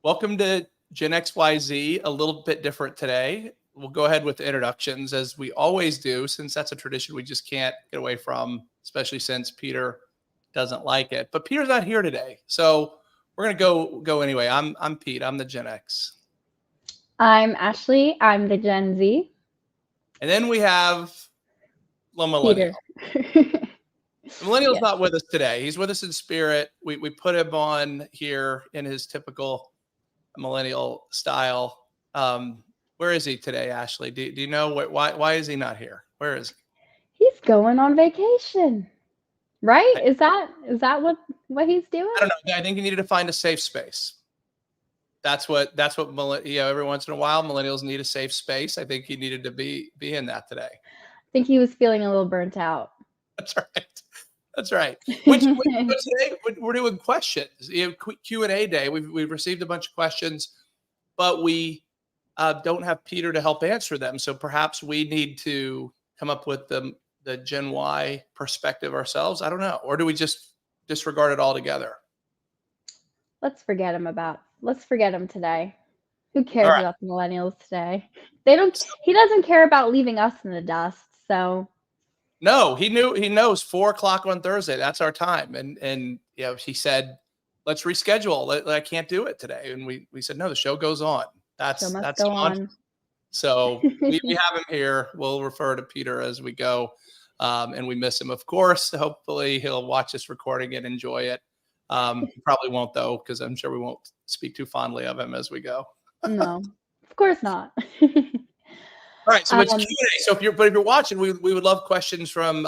Welcome to Gen XYZ, a little bit different today. We'll go ahead with introductions as we always do, since that's a tradition we just can't get away from, especially since Peter doesn't like it. But Peter's not here today, so we're gonna go anyway. I'm Pete. I'm the Gen X, I'm Ashley. I'm the Gen Z. and then we have the millennial. Peter. The millennial's Yes. not with us today. He's with us in spirit. We put him on here in his typical millennial style. Where is he today, Ashley? Do you know why is he not here? Where is he? He's going on vacation. Right? Is that what he's I doing? don't know. I think he needed to find a safe space. That's what every once in a while millennials need a safe space. I think he needed to be in that today. I think he was feeling a little burnt out. That's right. That's right. Which today we're doing questions. Q&A day. We've received a bunch of questions, but we don't have Peter to help answer them. So perhaps we need to come up with the Gen Y perspective ourselves. I don't know. Or do we just disregard it altogether? Let's forget him today. Who All cares right. about the millennials today? He doesn't care about leaving us in the dust, so No, he knows 4 o'clock on Thursday. That's our time. And he said, let's reschedule. I can't do it today. And we said, no, the show goes on. show must That's go the mantra. on. So we have him here. We'll refer to Peter as we go. And we miss him, of course. Hopefully he'll watch this recording and enjoy it. Probably won't though, because I'm sure we won't speak too fondly of him as we go. No, of course not. All right, so it's um, Q&A. So if you're watching, we would love questions from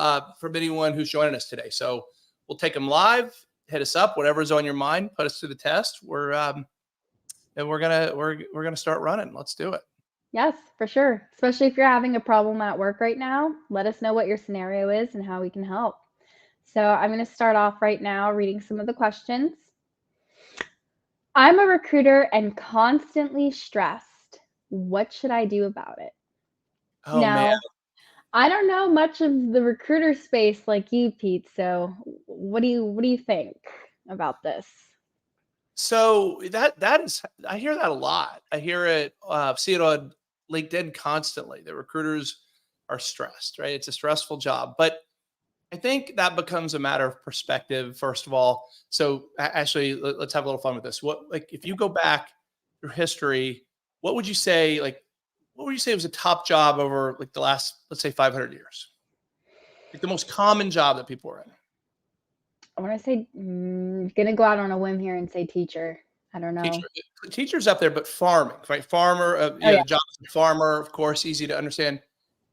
anyone who's joining us today. So we'll take them live. Hit us up, whatever's on your mind. Put us to the test. We're gonna start running. Let's do it. Yes, for sure. Especially if you're having a problem at work right now, let us know what your scenario is and how we can help. So, I'm going to start off right now reading some of the questions. I'm a recruiter and constantly stressed. What should I do about it? Oh man. Now, I don't know much of the recruiter space like you, Pete. So, what do you think about this? So that is, I hear that a lot. I hear it, see it on LinkedIn constantly. The recruiters are stressed, right? It's a stressful job, but I think that becomes a matter of perspective, first of all. So actually, let's have a little fun with this. Like, if you go back through history, what would you say, what would you say was a top job over like the last, let's say 500 years? Like the most common job that people were in? I want to say, gonna go out on a whim here and say teacher. I don't Teacher, know. teachers up there, but farming, right? Farmer, Oh, yeah. the job of farmer, of course, easy to understand.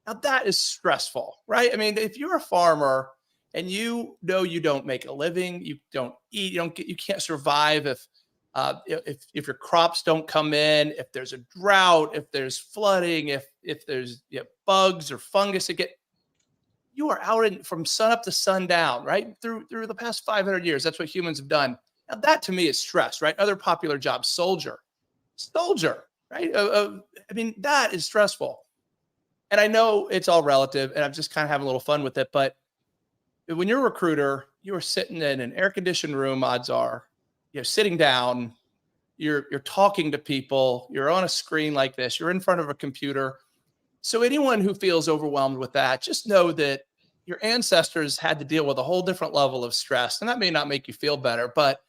Now that is stressful, right? I mean, if you're a farmer and you know you don't make a living, you don't eat, you can't survive if your crops don't come in, if there's a drought, if there's flooding, if there's bugs or fungus that get, you are out from sun up to sundown, right? Through the past 500 years, that's what humans have done. Now that to me is stress, right? Other popular jobs, soldier, right? I mean, that is stressful. And I know it's all relative, and I'm just kind of having a little fun with it. But when you're a recruiter, you are sitting in an air conditioned room. Odds are, sitting down. You're talking to people. You're on a screen like this. You're in front of a computer. So anyone who feels overwhelmed with that, just know that your ancestors had to deal with a whole different level of stress, and that may not make you feel better, but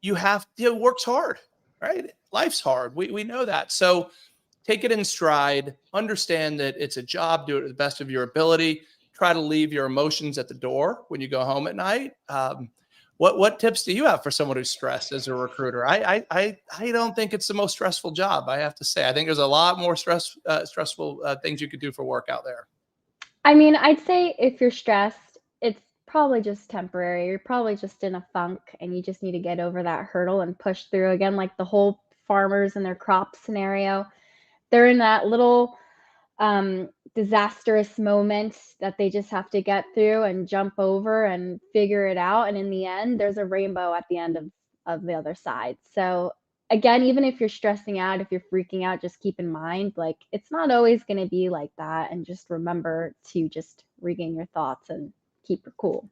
work's hard, right? Life's hard. We know that. So take it in stride, understand that it's a job, do it to the best of your ability, try to leave your emotions at the door when you go home at night. What tips do you have for someone who's stressed as a recruiter? I don't think it's the most stressful job, I have to say. I think there's a lot more stressful things you could do for work out there. I mean, I'd say if you're stressed, it's probably just temporary. You're probably just in a funk and you just need to get over that hurdle and push through again, like the whole farmers and their crop scenario. They're in that little disastrous moment that they just have to get through and jump over and figure it out. And in the end, there's a rainbow at the end of the other side. So again, even if you're stressing out, if you're freaking out, just keep in mind, like, it's not always going to be like that. And just remember to just regain your thoughts and keep your cool.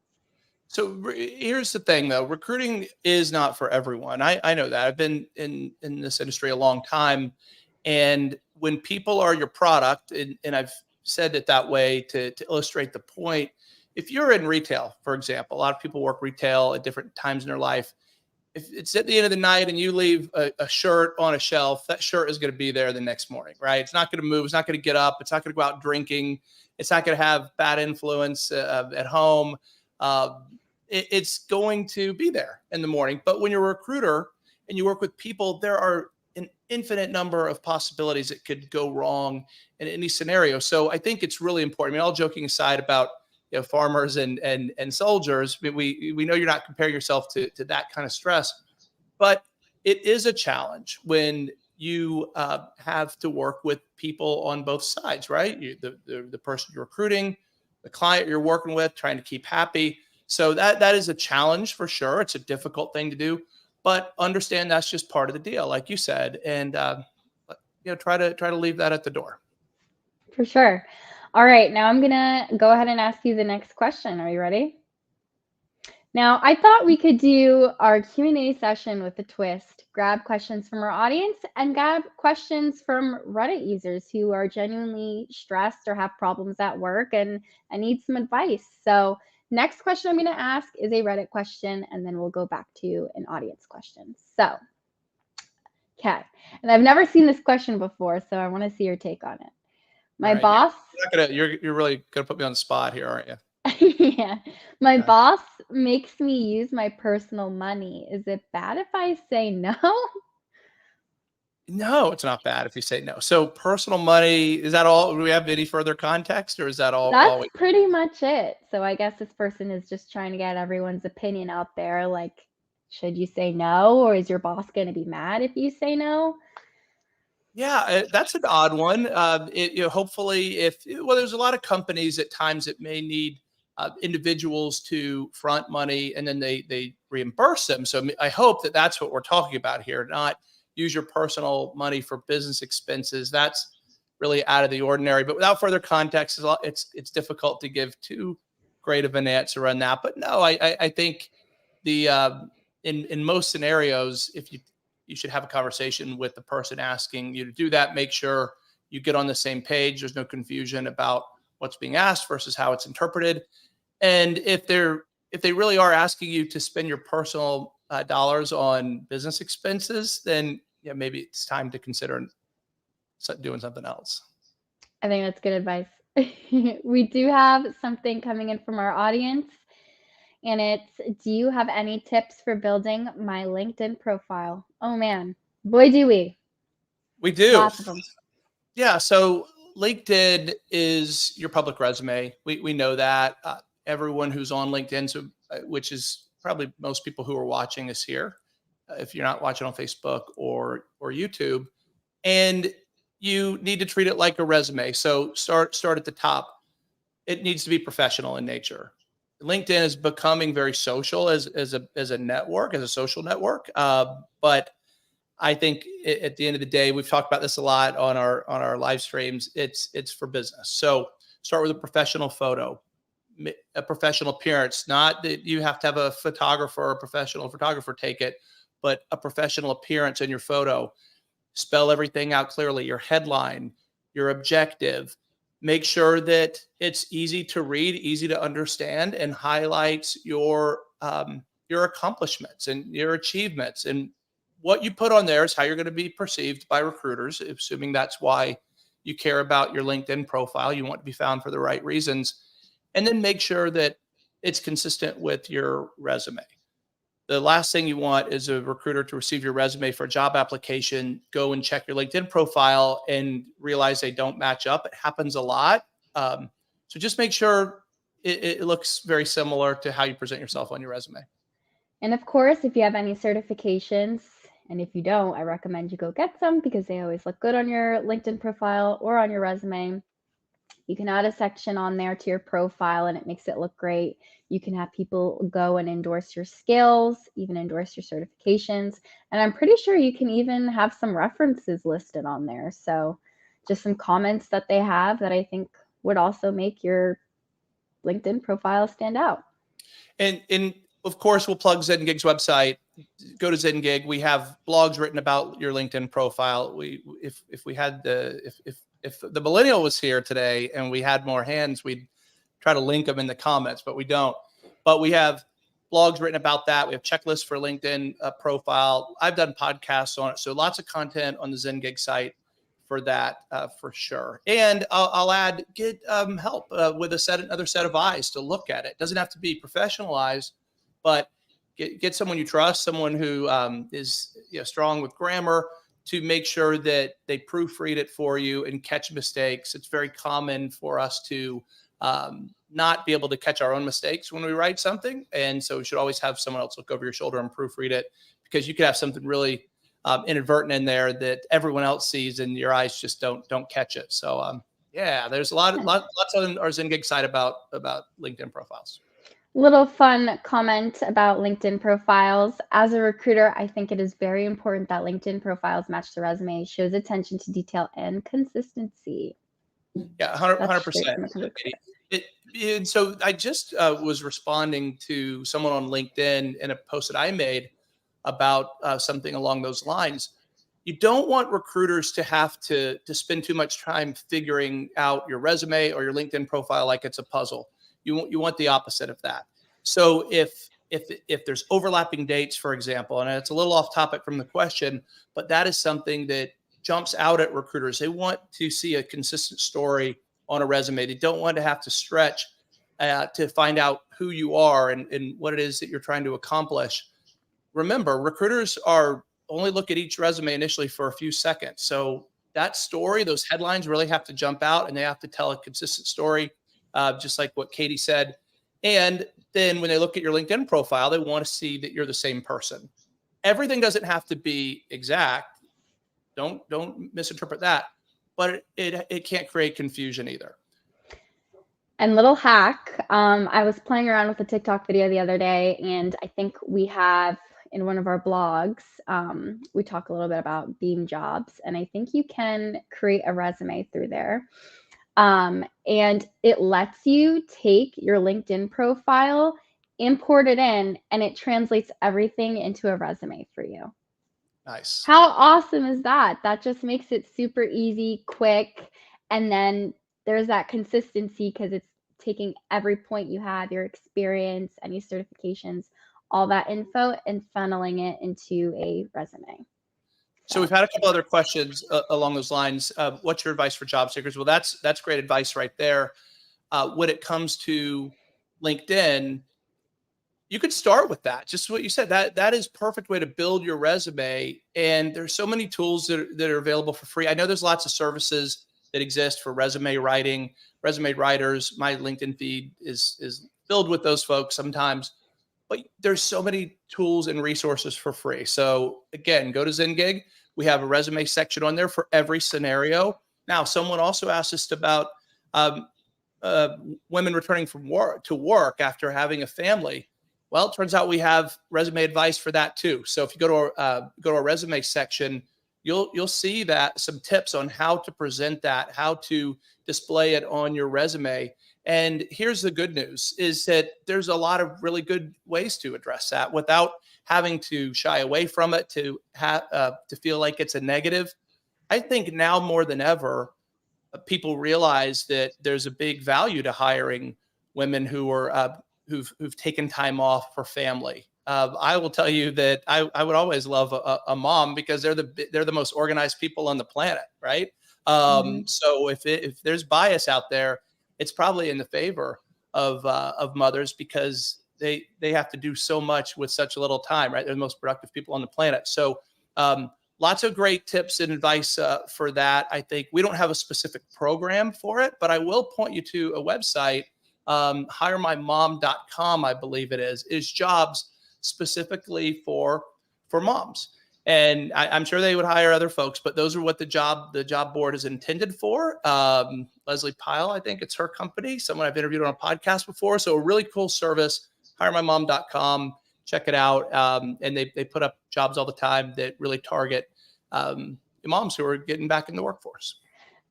So here's the thing, though. Recruiting is not for everyone. I know that. I've been in this industry a long time. And when people are your product, and I've said it that way to illustrate the point, if you're in retail, for example, a lot of people work retail at different times in their life. If it's at the end of the night and you leave a shirt on a shelf, that shirt is going to be there the next morning, right? It's not going to move. It's not going to get up. It's not going to go out drinking. It's not going to have bad influence at home. Uh, it's going to be there in the morning. But when you're a recruiter and you work with people, there are an infinite number of possibilities that could go wrong in any scenario. So I think it's really important. I mean, all joking aside about farmers and soldiers, we know you're not comparing yourself to that kind of stress, but it is a challenge when you have to work with people on both sides, right? The person you're recruiting, the client you're working with, trying to keep happy. So that is a challenge for sure. It's a difficult thing to do, but understand that's just part of the deal, like you said, and try to leave that at the door. For sure. All right, now I'm gonna go ahead and ask you the next question. Are you ready? Now, I thought we could do our Q&A session with a twist. Grab questions from our audience and grab questions from Reddit users who are genuinely stressed or have problems at work and need some advice. So next question I'm going to ask is a Reddit question, and then we'll go back to an audience question. So, okay. And I've never seen this question before, so I want to see your take on it. My All right, boss. you're really gonna put me on the spot here, aren't you? Yeah. My Uh, boss makes me use my personal money. Is it bad if I say no? No, it's not bad if you say no. So personal money, is that all? Do we have any further context, or is that all That's pretty much it. So I guess this person is just trying to get everyone's opinion out there. Like, should you say no, or is your boss going to be mad if you say no? Yeah, that's an odd one. Hopefully, if well, there's a lot of companies at times that may need individuals to front money, and then they reimburse them. So I hope that that's what we're talking about here. Not use your personal money for business expenses. That's really out of the ordinary. But without further context, it's difficult to give too great of an answer on that. But no, I think the in most scenarios, if you should have a conversation with the person asking you to do that. Make sure you get on the same page. There's no confusion about what's being asked versus how it's interpreted. And if they really are asking you to spend your personal dollars on business expenses, then yeah, maybe it's time to consider doing something else. I think that's good advice. We do have something coming in from our audience, and it's, do you have any tips for building my LinkedIn profile? Oh man, boy, do we. We do. Lots of them. Yeah. So LinkedIn is your public resume. We know that everyone who's on LinkedIn, so which is probably most people who are watching us here, if you're not watching on Facebook or YouTube, and you need to treat it like a resume. So start at the top. It needs to be professional in nature. LinkedIn is becoming very social as a network, as a social network, but I think at the end of the day, we've talked about this a lot on our live streams. It's for business. So start with a professional photo, a professional appearance. Not that you have to have a photographer or a professional photographer take it, but a professional appearance in your photo. Spell everything out clearly. Your headline, your objective. Make sure that it's easy to read, easy to understand, and highlights your accomplishments and your achievements. And what you put on there is how you're going to be perceived by recruiters, assuming that's why you care about your LinkedIn profile. You want to be found for the right reasons. And then make sure that it's consistent with your resume. The last thing you want is a recruiter to receive your resume for a job application, go and check your LinkedIn profile and realize they don't match up. It happens a lot. So just make sure it looks very similar to how you present yourself on your resume. And of course, if you have any certifications, and if you don't, I recommend you go get some because they always look good on your LinkedIn profile or on your resume. You can add a section on there to your profile and it makes it look great. You can have people go and endorse your skills, even endorse your certifications. And I'm pretty sure you can even have some references listed on there. So just some comments that they have that I think would also make your LinkedIn profile stand out. And of course, we'll plug ZenGig's website. Go to ZenGig. We have blogs written about your LinkedIn profile. If we had if the millennial was here today and we had more hands, we'd try to link them in the comments, but we don't. But we have blogs written about that. We have checklists for LinkedIn profile. I've done podcasts on it, so lots of content on the ZenGig site for that, for sure. And I'll add, get help with another set of eyes to look at it. It doesn't have to be professionalized, but get someone you trust, someone who is strong with grammar, to make sure that they proofread it for you and catch mistakes. It's very common for us to not be able to catch our own mistakes when we write something. And so we should always have someone else look over your shoulder and proofread it, because you could have something really inadvertent in there that everyone else sees and your eyes just don't catch it. So yeah, there's lots on our ZenGig site about LinkedIn profiles. Little fun comment about LinkedIn profiles. As a recruiter, I think it is very important that LinkedIn profiles match the resume, shows attention to detail and consistency. Yeah, 100%. And so I just was responding to someone on LinkedIn in a post that I made about something along those lines. You don't want recruiters to have to spend too much time figuring out your resume or your LinkedIn profile like it's a puzzle. You want the opposite of that. So if there's overlapping dates, for example, and it's a little off topic from the question, but that is something that jumps out at recruiters. They want to see a consistent story on a resume. They don't want to have to stretch to find out who you are and what it is that you're trying to accomplish. Remember, recruiters are only look at each resume initially for a few seconds. So that story, those headlines really have to jump out, and they have to tell a consistent story, just like what Katie said. And then when they look at your LinkedIn profile, they want to see that you're the same person. Everything doesn't have to be exact. Don't misinterpret that, but it can't create confusion either. And little hack, I was playing around with a TikTok video the other day, and I think we have in one of our blogs, we talk a little bit about Beam Jobs, and I think you can create a resume through there. And it lets you take your LinkedIn profile, import it in, and it translates everything into a resume for you. Nice. How awesome is that? That just makes it super easy, quick, and then there's that consistency because it's taking every point you have, your experience, any certifications, all that info, and funneling it into a resume. So we've had a couple other questions along those lines. What's your advice for job seekers? Well, that's great advice right there. When it comes to LinkedIn, you could start with that. Just what you said, that is perfect way to build your resume. And there's so many tools that are available for free. I know there's lots of services that exist for resume writing, resume writers. My LinkedIn feed is filled with those folks sometimes, but there's so many tools and resources for free. So again, go to ZenGig. We have a resume section on there for every scenario. Now, someone also asked us about women returning from work after having a family. Well, it turns out we have resume advice for that too. So if you go to our resume section, you'll see that some tips on how to present that, how to display it on your resume. And here's the good news is that there's a lot of really good ways to address that without having to shy away from it, to feel like it's a negative. I think now more than ever, people realize that there's a big value to hiring women who are who've taken time off for family. I will tell you that I would always love a mom because they're the most organized people on the planet, right? So if there's bias out there, it's probably in the favor of mothers because they have to do so much with such little time, right? They're the most productive people on the planet. So lots of great tips and advice for that. I think we don't have a specific program for it, but I will point you to a website, hiremymom.com, I believe it is jobs specifically for moms. And I'm sure they would hire other folks, but those are what the job board is intended for. Leslie Pyle, I think it's her company, someone I've interviewed on a podcast before. So a really cool service, hiremymom.com. Check it out. And they put up jobs all the time that really target moms who are getting back in the workforce.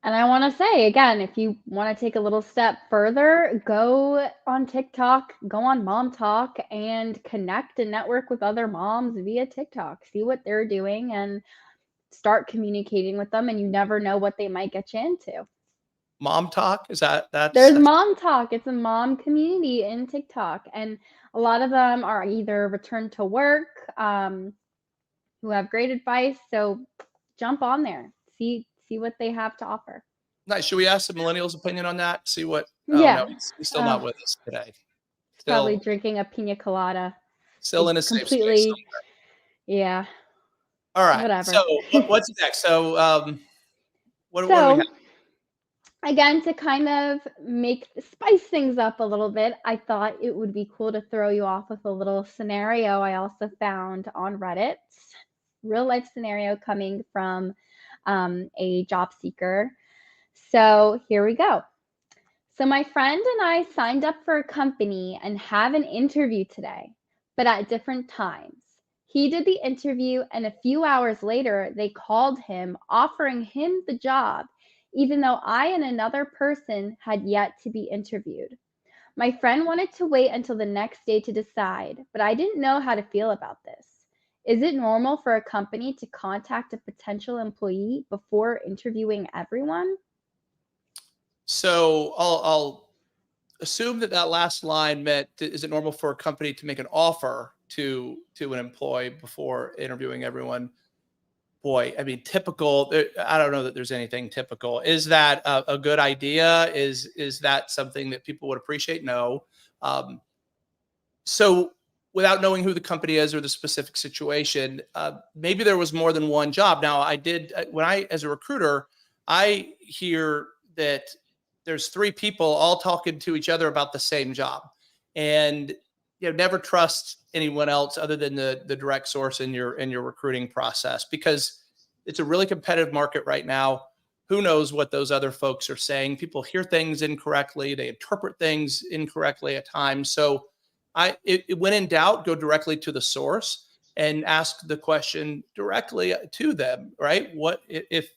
And I want to say again, if you want to take a little step further, go on TikTok, go on Mom Talk, and connect and network with other moms via TikTok. See what they're doing and start communicating with them. And you never know what they might get you into. Mom Talk, is that's There's Mom Talk. It's a mom community in TikTok, and a lot of them are either return to work, who have great advice. So jump on there, see what they have to offer. nice. Should we ask the millennial's opinion on that? See what? Oh no, Yeah, he's still not with us today. it's probably Still drinking a pina colada. still It's in a safe space completely, somewhere. yeah, All right. So whatever. what's next? So what do we have? So again, to kind of make spice things up a little bit, I thought it would be cool to throw you off with a little scenario I also found on Reddit. Real life scenario coming from a job seeker. So here we go. So my friend and I signed up for a company and have an interview today, but at different times. He did the interview, and a few hours later, they called him offering him the job, even though I and another person had yet to be interviewed. My friend wanted to wait until the next day to decide, but I didn't know how to feel about this. Is it normal for a company to contact a potential employee before interviewing everyone? So I'll assume that last line meant, is it normal for a company to make an offer to an employee before interviewing everyone? Boy, I mean, typical. I don't know that there's anything typical. Is that a good idea? Is that something that people would appreciate? No. Um, so without knowing who the company is or the specific situation, maybe there was more than one job. Now, I did when I, as a recruiter, I hear that there's three people all talking to each other about the same job, and never trust anyone else other than the direct source in your recruiting process, because it's a really competitive market right now. Who knows what those other folks are saying? People hear things incorrectly, they interpret things incorrectly at times. So when in doubt, go directly to the source and ask the question directly to them, right? What if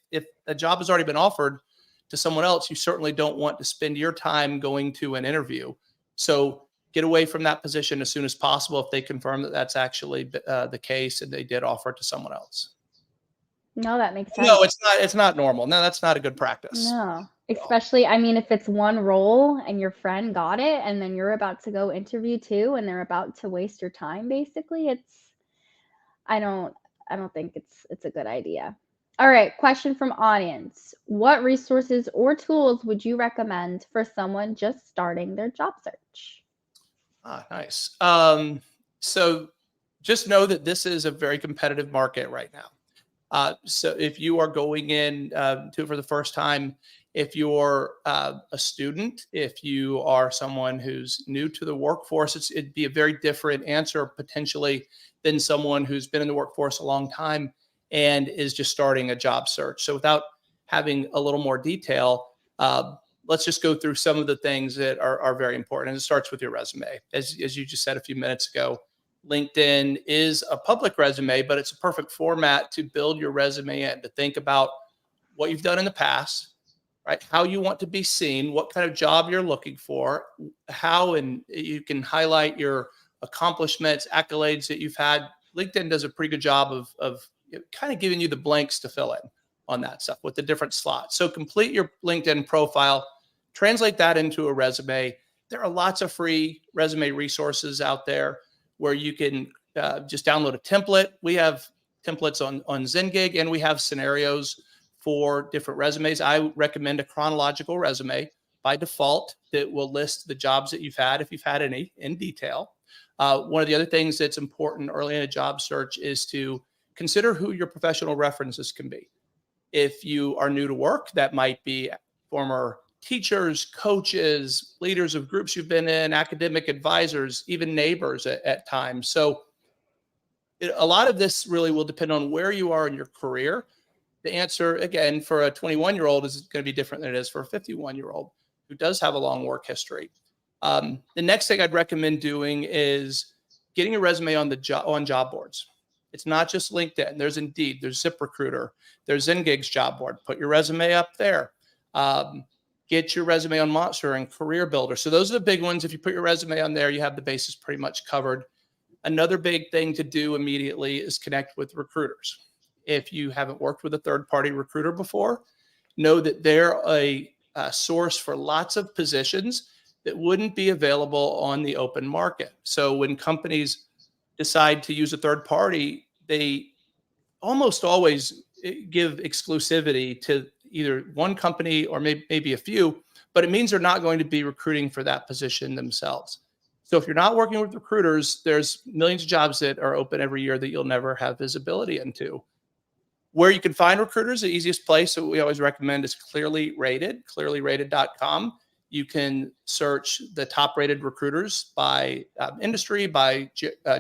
a job has already been offered to someone else, you certainly don't want to spend your time going to an interview. So get away from that position as soon as possible if they confirm that that's actually the case and they did offer it to someone else. No, that makes No, sense. it's not normal. No, that's not a good practice No, at all. especially, I mean, if it's one role and your friend got it and then you're about to go interview too and they're about to waste your time, basically, I don't I don't think it's a good idea. All right, question from audience. What resources or tools would you recommend for someone just starting their job search? Nice. So just know that this is a very competitive market right now. So if you are going in to it for the first time, if you're a student, if you are someone who's new to the workforce, it'd be a very different answer potentially than someone who's been in the workforce a long time and is just starting a job search. So without having a little more detail, let's just go through some of the things that are very important. And it starts with your resume. As you just said a few minutes ago, LinkedIn is a public resume, but it's a perfect format to build your resume and to think about what you've done in the past, right? How you want to be seen, what kind of job you're looking for, how, and you can highlight your accomplishments, accolades that you've had. LinkedIn does a pretty good job of kind of giving you the blanks to fill in on that stuff with the different slots. So complete your LinkedIn profile, translate that into a resume. There are lots of free resume resources out there where you can just download a template. We have templates on Zengig, and we have scenarios for different resumes. I recommend a chronological resume by default that will list the jobs that you've had, if you've had any, in detail. One of the other things that's important early in a job search is to consider who your professional references can be. If you are new to work, that might be former teachers, coaches, leaders of groups you've been in, academic advisors, even neighbors at times. So a lot of this really will depend on where you are in your career. The answer, again, for a 21-year-old is going to be different than it is for a 51-year-old who does have a long work history. The next thing I'd recommend doing is getting a resume on job boards. It's not just LinkedIn. There's Indeed, there's ZipRecruiter, there's Zengig's job board. Put your resume up there. Get your resume on Monster and Career Builder. So those are the big ones. If you put your resume on there, you have the basis pretty much covered. Another big thing to do immediately is connect with recruiters. If you haven't worked with a third-party recruiter before, know that they're a source for lots of positions that wouldn't be available on the open market. So when companies decide to use a third party, they almost always give exclusivity to either one company or maybe a few, but it means they're not going to be recruiting for that position themselves. So if you're not working with recruiters, there's millions of jobs that are open every year that you'll never have visibility into. Where you can find recruiters, the easiest place that we always recommend is Clearly Rated, clearlyrated.com. You can search the top rated recruiters by industry, by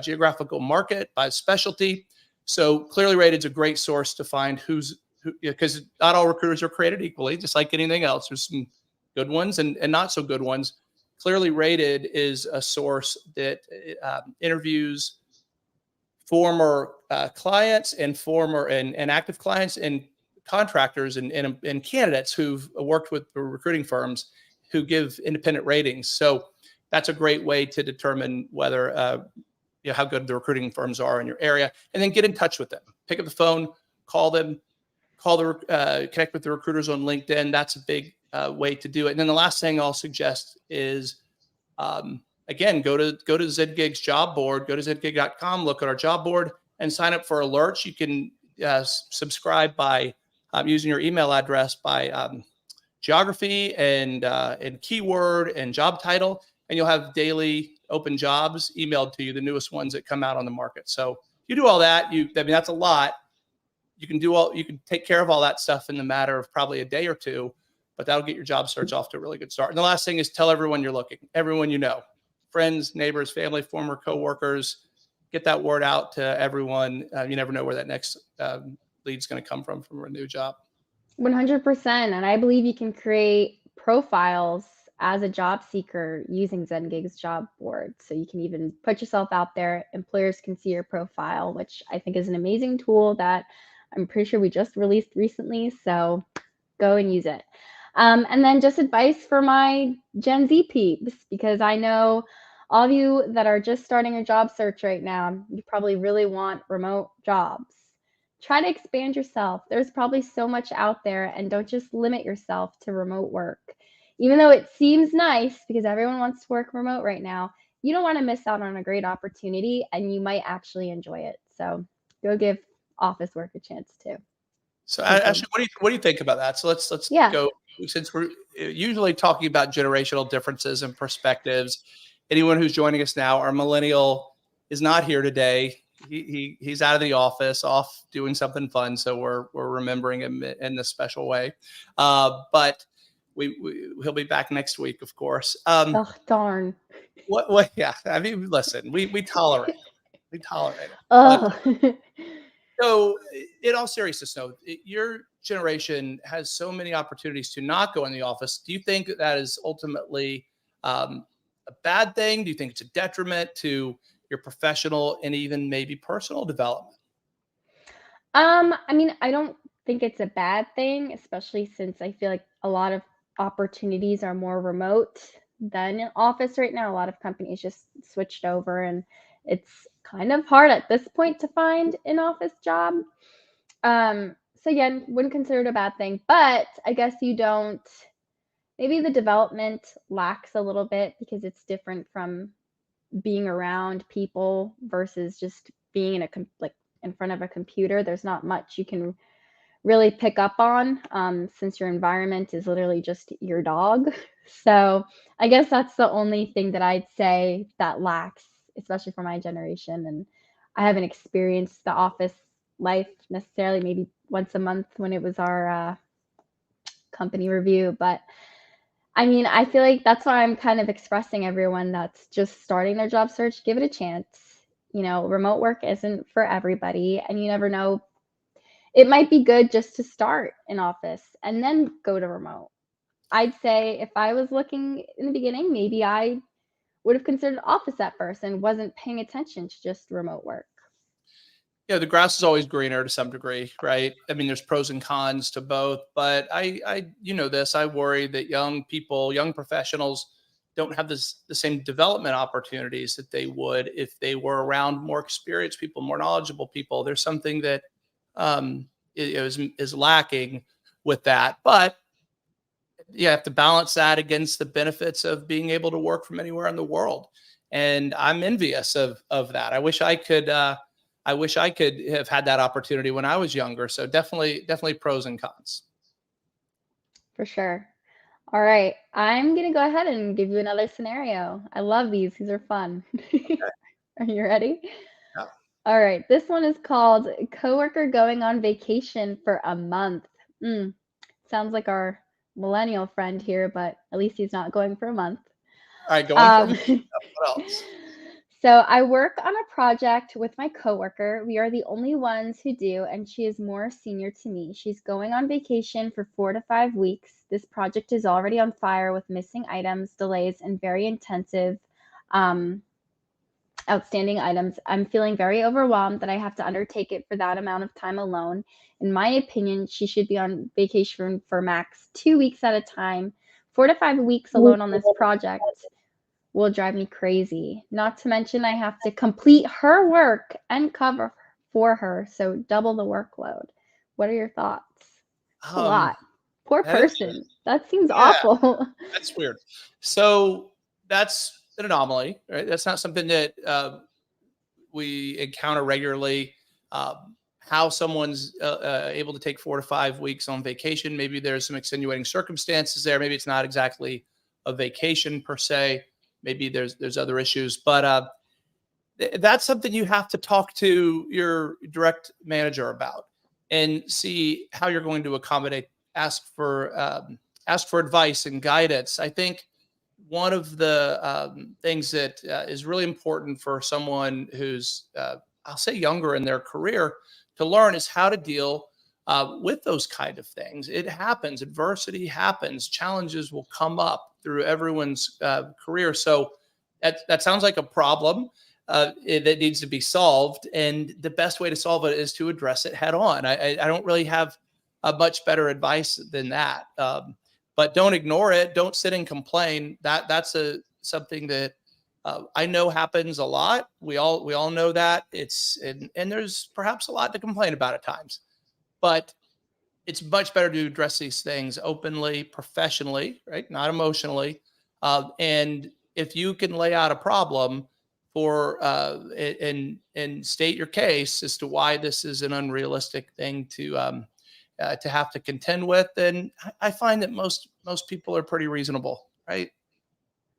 geographical market, by specialty. So Clearly Rated is a great source to find who's who, because not all recruiters are created equally, just like anything else. There's some good ones and not so good ones. Clearly Rated is a source that interviews former clients and former and active clients and contractors and candidates who've worked with the recruiting firms who give independent ratings. So that's a great way to determine whether how good the recruiting firms are in your area, and then get in touch with them. Pick up the phone, call them, connect with the recruiters on LinkedIn. That's a big way to do it. And then the last thing I'll suggest is again, go to ZGig's job board, go to zgig.com, look at our job board, and sign up for alerts. You can subscribe by using your email address by geography and keyword and job title, and you'll have daily open jobs emailed to you, the newest ones that come out on the market. So you do all that. That's a lot. You can take care of all that stuff in the matter of probably a day or two, but that'll get your job search off to a really good start. And the last thing is tell everyone you're looking, everyone you know, friends, neighbors, family, former coworkers. Get that word out to everyone. You never know where that next lead's going to come from a new job. 100%. And I believe you can create profiles as a job seeker using ZenGig's job board. So you can even put yourself out there. Employers can see your profile, which I think is an amazing tool that I'm pretty sure we just released recently. So go and use it. And then just advice for my Gen Z peeps, because I know all of you that are just starting your job search right now, you probably really want remote jobs. Try to expand yourself. There's probably so much out there, and don't just limit yourself to remote work. Even though it seems nice because everyone wants to work remote right now, you don't want to miss out on a great opportunity, and you might actually enjoy it. So go give office work a chance too. So Ashley, what do you think about that? So let's go, since we're usually talking about generational differences and perspectives. Anyone who's joining us now, our millennial is not here today. He's out of the office, off doing something fun. So we're remembering him in this special way. But he'll be back next week, of course. Oh, darn. What? Yeah. I mean, listen, we tolerate him. We tolerate him. Oh. So, in all seriousness, though, your generation has so many opportunities to not go in the office. Do you think that is ultimately a bad thing? Do you think it's a detriment to your professional and even maybe personal development? I mean, I don't think it's a bad thing, especially since I feel like a lot of opportunities are more remote than in office right now. A lot of companies just switched over, and it's kind of hard at this point to find an office job. So again, wouldn't consider it a bad thing, but I guess maybe the development lacks a little bit because it's different from being around people versus just being in front of a computer. There's not much you can really pick up on since your environment is literally just your dog. So I guess that's the only thing that I'd say that lacks, especially for my generation. And I haven't experienced the office life necessarily, maybe once a month when it was our company review. But I mean, I feel like that's why I'm kind of expressing everyone that's just starting their job search, give it a chance. Remote work isn't for everybody, and you never know. It might be good just to start in office and then go to remote. I'd say if I was looking in the beginning, maybe I would have considered office at first and wasn't paying attention to just remote work. The grass is always greener to some degree, right? I mean, there's pros and cons to both, but I worry that young people, young professionals don't have the same development opportunities that they would if they were around more experienced people, more knowledgeable people. There's something that um, is lacking with that, but you have to balance that against the benefits of being able to work from anywhere in the world. And I'm envious of that. I wish I could have had that opportunity when I was younger. So definitely pros and cons. For sure. All right, I'm gonna go ahead and give you another scenario. I love these. These are fun. Okay. Are you ready? Yeah. All right, this one is called Coworker Going on Vacation for a Month. Mm, sounds like our millennial friend here, but at least he's not going for a month. All right, going from Um, what else? so I work on a project with my coworker. We are the only ones who do, and she is more senior to me. She's going on vacation for 4 to 5 weeks. This project is already on fire with missing items, delays, and very intensive um, outstanding items. I'm feeling very overwhelmed that I have to undertake it for that amount of time alone. In my opinion, she should be on vacation for max 2 weeks at a time. 4 to 5 weeks alone on this project will drive me crazy. Not to mention, I have to complete her work and cover for her, so double the workload. What are your thoughts? It's a Um, lot. Poor that is, person. That seems yeah, awful. that's weird. So that's an anomaly, right? That's not something that we encounter regularly. How someone's able to take 4 to 5 weeks on vacation. Maybe there's some extenuating circumstances there. Maybe it's not exactly a vacation per se. Maybe there's other issues, but that's something you have to talk to your direct manager about and see how you're going to accommodate. Ask for advice and guidance. I think one of the things that is really important for someone who's, I'll say, younger in their career to learn is how to deal with those kind of things. It happens, adversity happens, challenges will come up through everyone's career. So that sounds like a problem that needs to be solved. And the best way to solve it is to address it head on. I don't really have a much better advice than that. But don't ignore it. Don't sit and complain. That's something that I know happens a lot. We all know that and there's perhaps a lot to complain about at times, but it's much better to address these things openly, professionally, right? Not emotionally. And if you can lay out a problem for and state your case as to why this is an unrealistic thing to have to contend with, then I find that most people are pretty reasonable, right?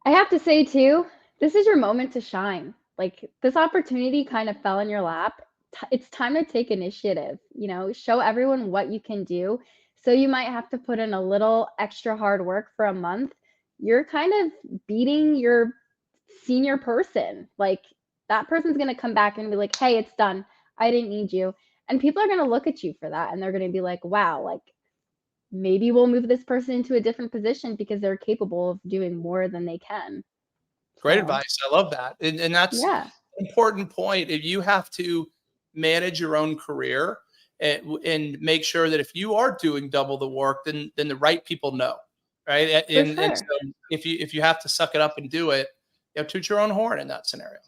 I have to say too, this is your moment to shine. Like this opportunity kind of fell in your lap. It's time to take initiative, show everyone what you can do. So you might have to put in a little extra hard work for a month. You're kind of beating your senior person. Like that person's going to come back and be like, "Hey, it's done. I didn't need you." And people are going to look at you for that and they're going to be like, "Wow, like maybe we'll move this person into a different position because they're capable of doing more than they can." Great So, advice. I love that. And that's yeah, an important point. If you have to manage your own career and make sure that if you are doing double the work, then the right people know. Right. for And sure. so if you have to suck it up and do it, toot your own horn in that scenario.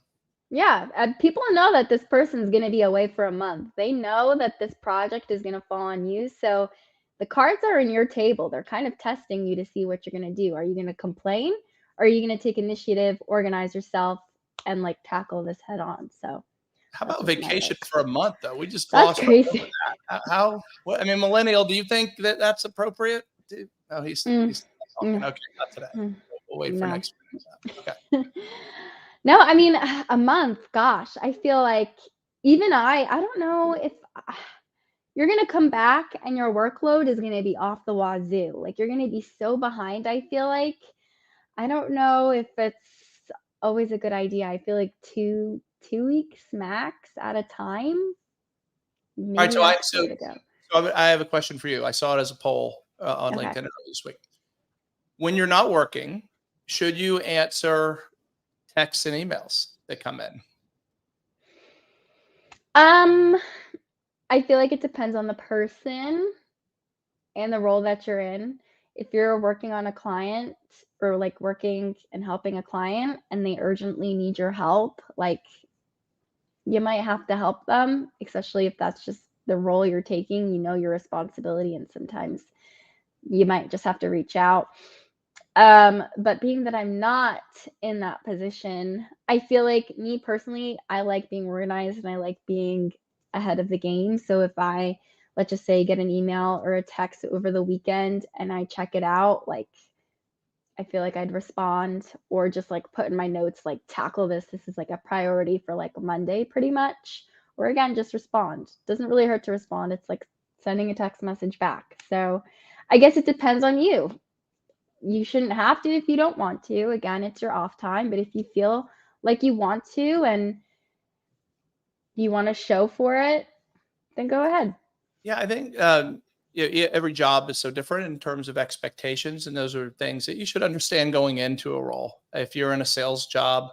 Yeah, people know that this person's going to be away for a month. They know that this project is going to fall on you. So the cards are in your table. They're kind of testing you to see what you're going to do. Are you going to complain? Or are you going to take initiative, organize yourself, and like tackle this head on? So How that's about what scenario vacation is. for a month though? We just That's glossed right over crazy. that. What, I mean, millennial, do you think that that's appropriate? No, Mm, he's not talking. mm, Okay, not today. mm, We'll wait for no. next week. Okay. No, I mean, a month, gosh, I feel like even I don't know if you're gonna come back and your workload is gonna be off the wazoo. Like you're gonna be so behind, I feel like. I don't know if it's always a good idea. I feel like two weeks max at a time. All right. Maybe that's the way to go. So I have a question for you. I saw it as a poll on Okay. LinkedIn earlier this week. When you're not working, should you answer texts and emails that come in? Um, I feel like it depends on the person and the role that you're in. If you're working on a client or like working and helping a client and they urgently need your help, like you might have to help them, especially if that's just the role you're taking, you know your responsibility, and sometimes you might just have to reach out. But being that I'm not in that position, I feel like me personally, I like being organized and I like being ahead of the game. So if I, let's just say, get an email or a text over the weekend and I check it out, like I feel like I'd respond or just like put in my notes, like tackle this. This is like a priority for like Monday, pretty much. Or again, just respond. Doesn't really hurt to respond. It's like sending a text message back. So I guess it depends on you. You shouldn't have to if you don't want to. Again, it's your off time. But if you feel like you want to and you want to show for it, then go ahead. Yeah, I think every job is so different in terms of expectations, and those are things that you should understand going into a role. If you're in a sales job,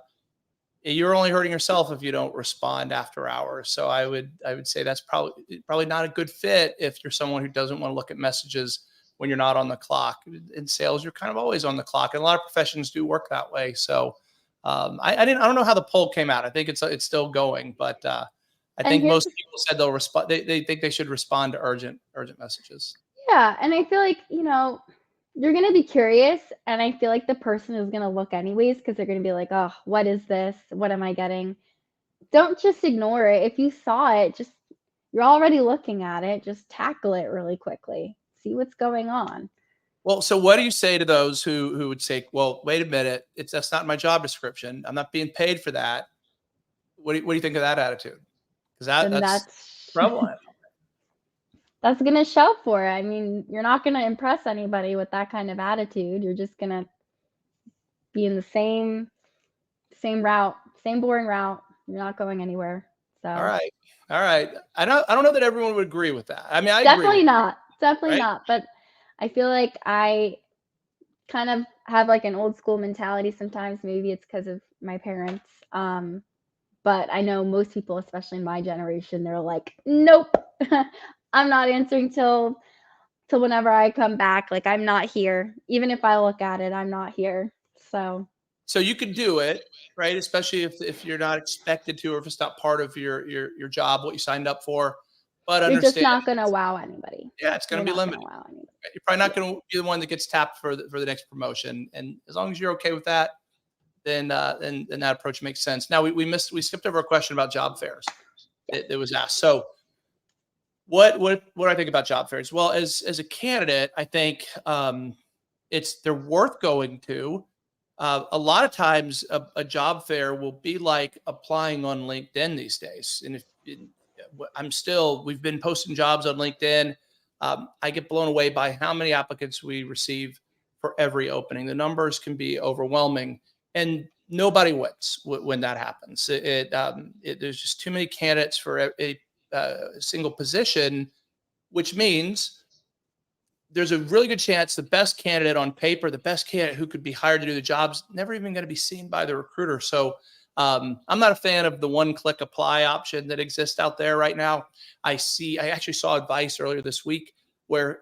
you're only hurting yourself if you don't respond after hours. So I would say that's probably not a good fit if you're someone who doesn't want to look at messages when you're not on the clock. In sales, you're kind of always on the clock, and a lot of professions do work that way. So I don't know how the poll came out. I think it's still going, but I And think here's most the people said they'll respond. They think they should respond to urgent messages. Yeah, and I feel like, you're gonna be curious, and I feel like the person is gonna look anyways because they're gonna be like, "Oh, what is this? What am I getting?" Don't just ignore it. If you saw it, just you're already looking at it, just tackle it really quickly. See what's going on. Well, so what do you say to those who would say, "Well, wait a minute, that's not my job description. I'm not being paid for that." What do you think of that attitude? Because Then that's that's prevalent. that's gonna show for it. I mean, you're not gonna impress anybody with that kind of attitude. You're just gonna be in the same route, same boring route. You're not going anywhere. All So right, all right. I don't know that everyone would agree with that. I mean, I agree definitely with you, not. Definitely right? not. But I feel like I kind of have like an old school mentality sometimes. Maybe it's because of my parents. But I know most people, especially in my generation, they're like, nope, I'm not answering till whenever I come back. Like I'm not here. Even if I look at it, I'm not here. So So you could do it, right? Especially if you're not expected to, or if it's not part of your job, what you signed up for. But you're just understand, not gonna wow anybody. yeah, it's going You're to be not gonna limited. wow anybody. You're probably not Yeah. going to be the one that gets tapped for the next promotion. And as long as you're okay with that, then that approach makes sense. Now we skipped over a question about job fairs that was asked. So what I think about job fairs? Well, as a candidate, I think they're worth going to. A lot of times, a job fair will be like applying on LinkedIn these days. And we've been posting jobs on LinkedIn. I get blown away by how many applicants we receive for every opening. The numbers can be overwhelming, and nobody wins when that happens. There's just too many candidates for a single position, which means there's a really good chance the best candidate on paper, the best candidate who could be hired to do the job's never even going to be seen by the recruiter. So I'm not a fan of the one-click apply option that exists out there right now. I actually saw advice earlier this week where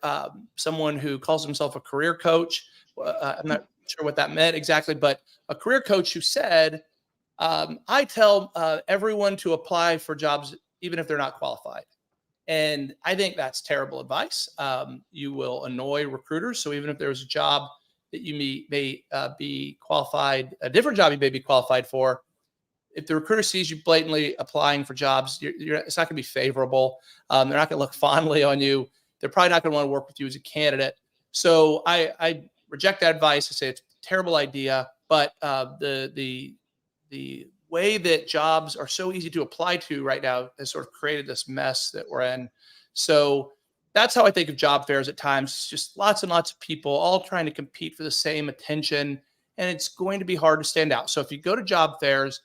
someone who calls himself a career coach, I'm not sure what that meant exactly, but a career coach who said, I tell everyone to apply for jobs even if they're not qualified. And I think that's terrible advice. You will annoy recruiters. So even if there's a job that you may be qualified, a different job you may be qualified for, if the recruiter sees you blatantly applying for jobs, it's not going to be favorable. They're not going to look fondly on you. They're probably not going to want to work with you as a candidate. So I reject that advice. I say it's a terrible idea. But the way that jobs are so easy to apply to right now has sort of created this mess that we're in. So that's how I think of job fairs at times. It's just lots and lots of people all trying to compete for the same attention, and it's going to be hard to stand out. So if you go to job fairs,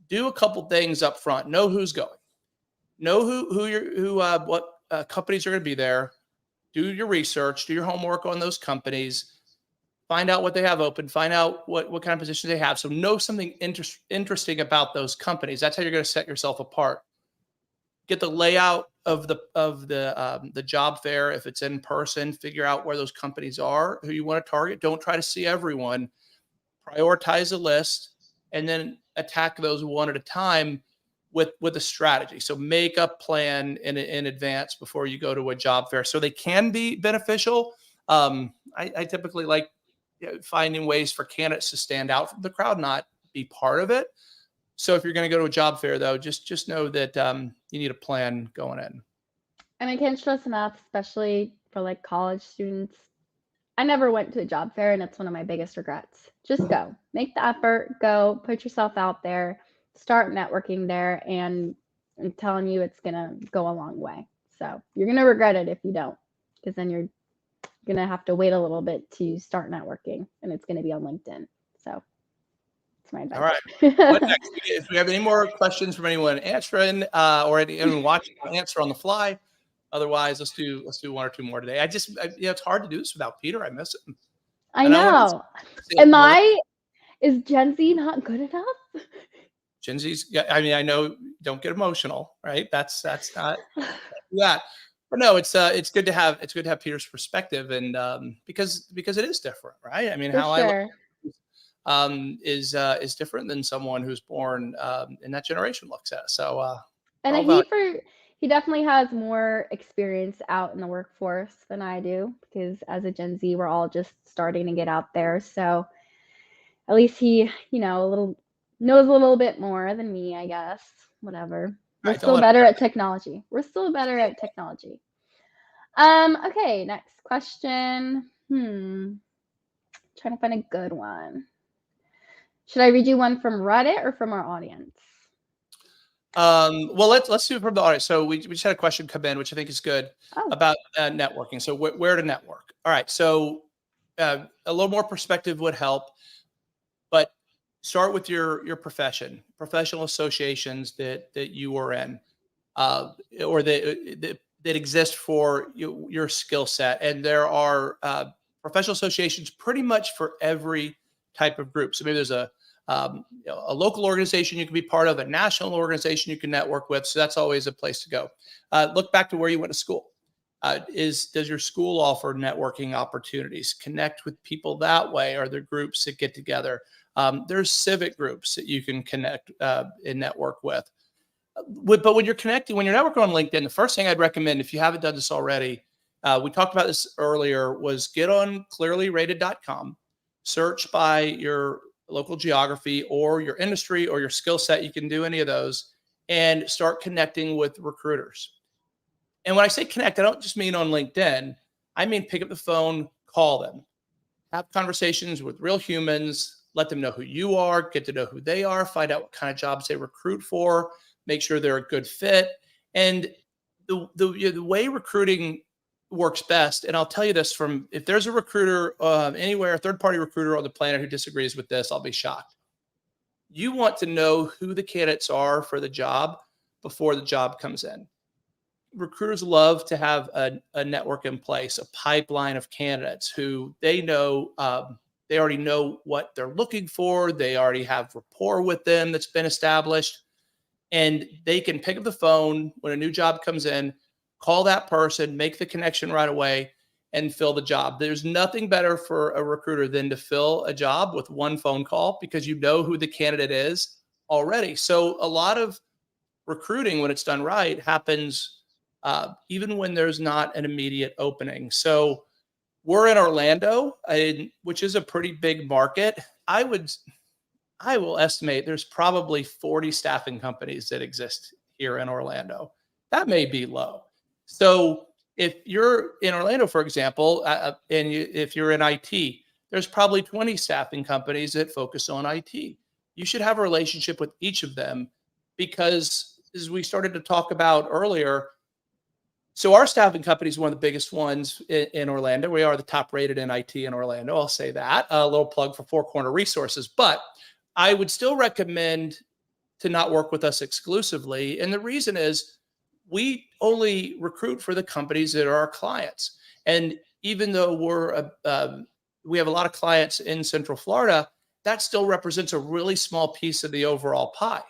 do a couple things up front. Know who's going. Know what companies are going to be there. Do your research. Do your homework on those companies. Find out what they have open. Find out what kind of positions they have. So know something interesting about those companies. That's how you're going to set yourself apart. get the layout of the job fair. If it's in person, figure out where those companies are, who you want to target. Don't try to see everyone. Prioritize a list and then attack those one at a time with a strategy. So make a plan in advance before you go to a job fair, so they can be beneficial. I typically like finding ways for candidates to stand out from the crowd, not be part of it. So if you're going to go to a job fair, though, just know that you need a plan going in. And I can't stress enough, especially for like college students. I never went to a job fair, and it's one of my biggest regrets. Just go, make the effort, go, put yourself out there, start networking there, and I'm telling you, it's gonna go a long way. So you're gonna regret it if you don't, because then you're gonna have to wait a little bit to start networking, and it's gonna be on LinkedIn. So that's my advice. All right. What next? If we have any more questions from anyone answering or anyone watching, answer on the fly. Otherwise, let's do one or two more today. It's hard to do this without Peter. I miss him. I know. Is Gen Z not good enough? Gen Z's. I mean, I know. Don't get emotional, right? That's not that. But no, it's good to have Peter's perspective, and because it is different, right? I mean, For how sure. I look is different than someone who's born in that generation looks at. So, And he definitely has more experience out in the workforce than I do, because as a Gen Z, we're all just starting to get out there. So at least he, knows a little bit more than me, I guess. Whatever. We're right, still better at technology. Okay, next question. Trying to find a good one. Should I read you one from Reddit or from our audience? Well, let's do it from the audience. So we just had a question come in, which I think is good about networking. So where to network? All right. So a little more perspective would help, but start with your profession, professional associations that you are in, or that exist for your skill set. And there are professional associations pretty much for every type of group. So maybe there's a local organization you can be part of, a national organization you can network with. So that's always a place to go. Look back to where you went to school. Does your school offer networking opportunities? Connect with people that way. Are there groups that get together? There's civic groups that you can connect and network with. But when you're networking on LinkedIn, the first thing I'd recommend, if you haven't done this already, we talked about this earlier, was get on clearlyrated.com, search by your local geography or your industry or your skill set. You can do any of those and start connecting with recruiters. And when I say connect, I don't just mean on LinkedIn. I mean, pick up the phone, call them, have conversations with real humans, let them know who you are, get to know who they are, find out what kind of jobs they recruit for, make sure they're a good fit. And the way recruiting works best, and I'll tell you this if there's a recruiter anywhere, a third-party recruiter on the planet who disagrees with this, I'll be shocked. You want to know who the candidates are for the job before the job comes in. Recruiters love to have a network in place, a pipeline of candidates who they know, they already know what they're looking for. They already have rapport with them that's been established. And they can pick up the phone when a new job comes in, call that person, make the connection right away, and fill the job. There's nothing better for a recruiter than to fill a job with one phone call, because you know who the candidate is already. So a lot of recruiting, when it's done right, happens even when there's not an immediate opening. So we're in Orlando, which is a pretty big market. I will estimate there's probably 40 staffing companies that exist here in Orlando. That may be low. So if you're in Orlando, for example, if you're in IT, there's probably 20 staffing companies that focus on IT. You should have a relationship with each of them, because as we started to talk about earlier, so our staffing company is one of the biggest ones in Orlando. We are the top rated in IT in Orlando. I'll say that. A little plug for Four Corner Resources. But I would still recommend to not work with us exclusively. And the reason is we only recruit for the companies that are our clients. And even though we have a lot of clients in Central Florida, that still represents a really small piece of the overall pie.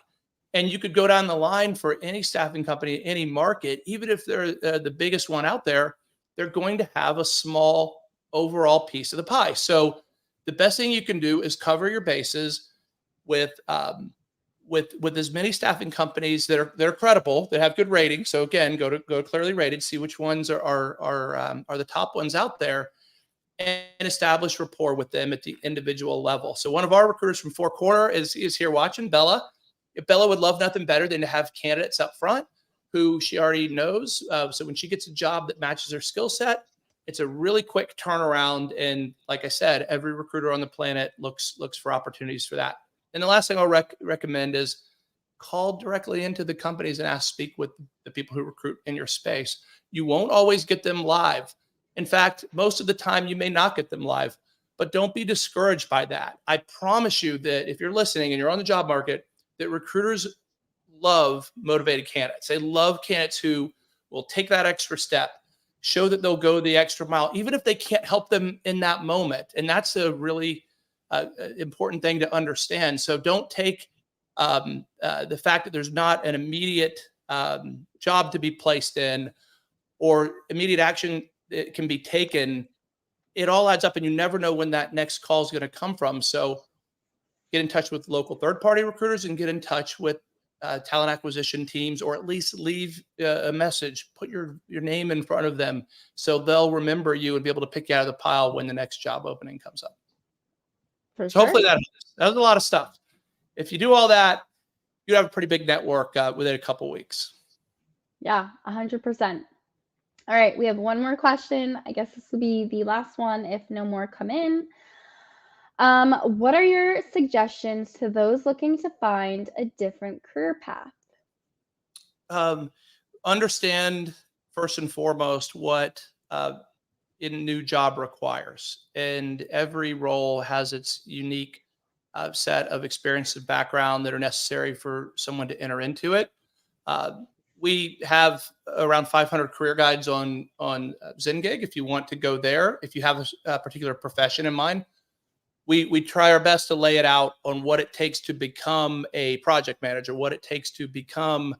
And you could go down the line for any staffing company, any market, even if they're the biggest one out there, they're going to have a small overall piece of the pie. So the best thing you can do is cover your bases with with as many staffing companies that are credible, that have good ratings. So again, go to clearly rated, see which ones are the top ones out there, and establish rapport with them at the individual level. So one of our recruiters from Four Corner is here watching, Bella. If Bella would love nothing better than to have candidates up front who she already knows. So when she gets a job that matches her skill set, it's a really quick turnaround. And like I said, every recruiter on the planet looks for opportunities for that. And the last thing I'll recommend is call directly into the companies and speak with the people who recruit in your space. You won't always get them live. In fact, most of the time you may not get them live, but don't be discouraged by that. I promise you that if you're listening and you're on the job market, that recruiters love motivated candidates. They love candidates who will take that extra step, show that they'll go the extra mile, even if they can't help them in that moment. And that's a really important thing to understand. So don't take the fact that there's not an immediate job to be placed in or immediate action that can be taken. It all adds up, and you never know when that next call is going to come from. So get in touch with local third-party recruiters and get in touch with talent acquisition teams, or at least leave a message, put your name in front of them so they'll remember you and be able to pick you out of the pile when the next job opening comes up. For So sure. hopefully that was a lot of stuff. If you do all that, you have a pretty big network within a couple of weeks. Yeah, 100%. All right, we have one more question. I guess this will be the last one if no more come in. What are your suggestions to those looking to find a different career path? Understand first and foremost what a new job requires, and every role has its unique set of experience and background that are necessary for someone to enter into it. We have around 500 career guides on Zengig. If you want to go there, if you have a particular profession in mind, we try our best to lay it out on what it takes to become a project manager, what it takes to become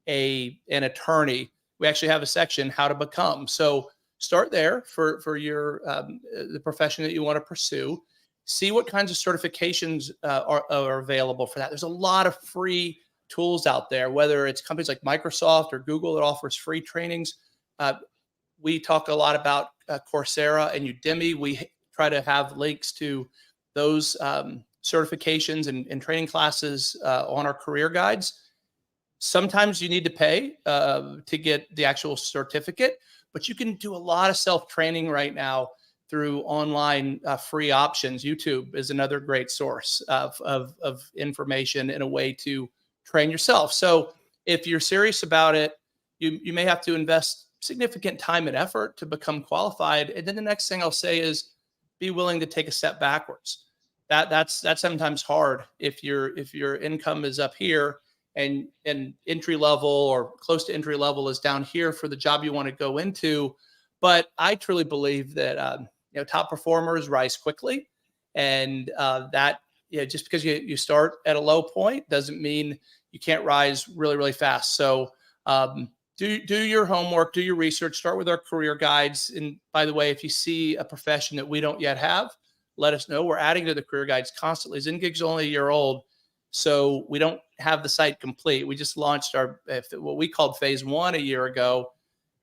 an attorney. We actually have a section, how to become. So start there for your the profession that you want to pursue. See what kinds of certifications are available for that. There's a lot of free tools out there, whether it's companies like Microsoft or Google that offers free trainings. We talk a lot about Coursera and Udemy. We try to have links to those certifications and training classes on our career guides. Sometimes you need to pay to get the actual certificate, but you can do a lot of self-training right now through online free options. YouTube is another great source of information and a way to train yourself. So if you're serious about it, you may have to invest significant time and effort to become qualified. And then the next thing I'll say is be willing to take a step backwards. That's sometimes hard if your income is up here and entry level or close to entry level is down here for the job you want to go into. But I truly believe that top performers rise quickly, and that just because you start at a low point doesn't mean you can't rise really, really fast. So do your homework, do your research, start with our career guides. And by the way, if you see a profession that we don't yet have, let us know. We're adding to the career guides constantly. Zengig's only a year old, so we don't have the site complete. We just launched what we called phase 1 a year ago.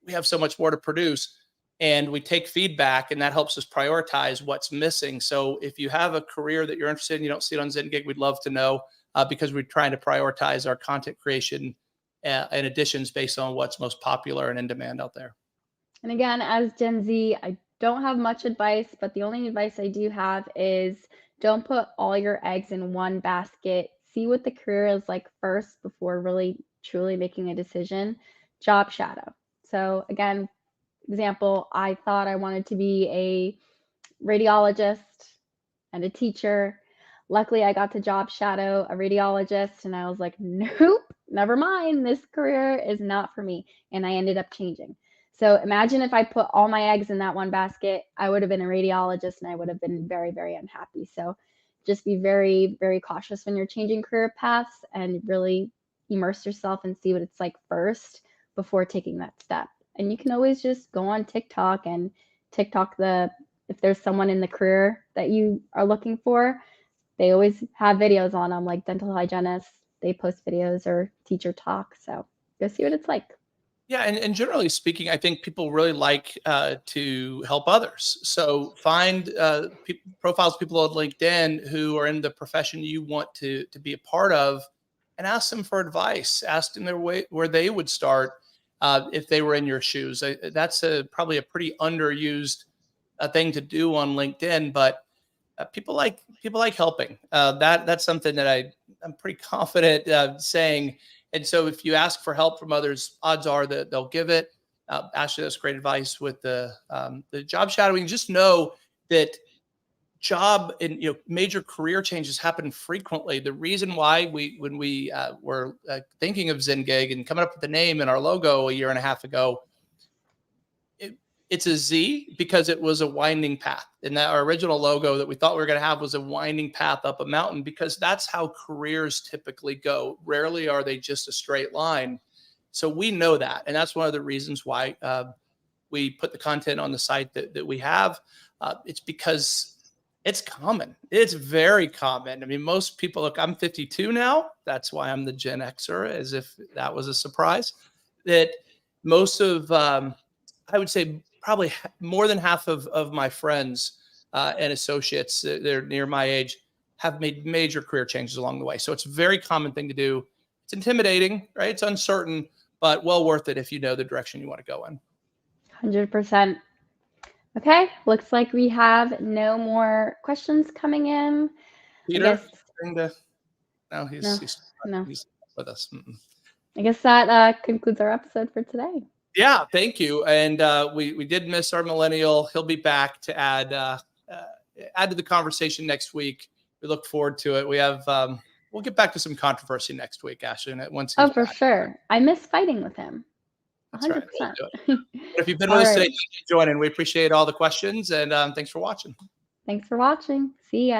We have so much more to produce, and we take feedback, and that helps us prioritize what's missing. So if you have a career that you're interested in, you don't see it on Zengig, we'd love to know because we're trying to prioritize our content creation and additions based on what's most popular and in demand out there. And again, as Gen Z, I don't have much advice, but the only advice I do have is don't put all your eggs in one basket. See what the career is like first before really truly making a decision. Job shadow. So again, example, I thought I wanted to be a radiologist and a teacher. Luckily, I got to job shadow a radiologist, and I was like, nope, never mind. This career is not for me. And I ended up changing. So imagine if I put all my eggs in that one basket, I would have been a radiologist and I would have been very, very unhappy. So just be very, very cautious when you're changing career paths and really immerse yourself and see what it's like first before taking that step. And you can always just go on TikTok and if there's someone in the career that you are looking for, they always have videos on them, like dental hygienists. They post videos or teacher talk. So go see what it's like. Yeah, and generally speaking, I think people really like to help others. So find profiles of people on LinkedIn who are in the profession you want to be a part of, and ask them for advice. Ask them their way where they would start if they were in your shoes. That's probably a pretty underused thing to do on LinkedIn, but people like helping. That's something that I'm pretty confident saying. And so if you ask for help from others, odds are that they'll give it. Ashley, that's great advice with the job shadowing. Just know that job and major career changes happen frequently. The reason why when we were thinking of ZenGig and coming up with the name and our logo a year and a half ago, it's a Z because it was a winding path. And that our original logo that we thought we were going to have was a winding path up a mountain, because that's how careers typically go. Rarely are they just a straight line. So we know that. And that's one of the reasons why we put the content on the site that we have. It's because it's common. It's very common. I mean, most people, look, I'm 52 now. That's why I'm the Gen Xer, as if that was a surprise. That most of, I would say, probably more than half of my friends and associates, they're near my age, have made major career changes along the way. So it's a very common thing to do. It's intimidating, right? It's uncertain, but well worth it if you know the direction you want to go in. 100%. Okay, looks like we have no more questions coming in. Peter, No, he's no. with us. Mm-mm. I guess that concludes our episode for today. Yeah, thank you. And we did miss our millennial. He'll be back to add to the conversation next week. We look forward to it. We have we'll get back to some controversy next week, Ashley. And once he's for back. sure. I miss fighting with him. 100%. That's right. But if you've been with us today, thanks for joining. We appreciate all the questions, and thanks for watching. Thanks for watching. See ya.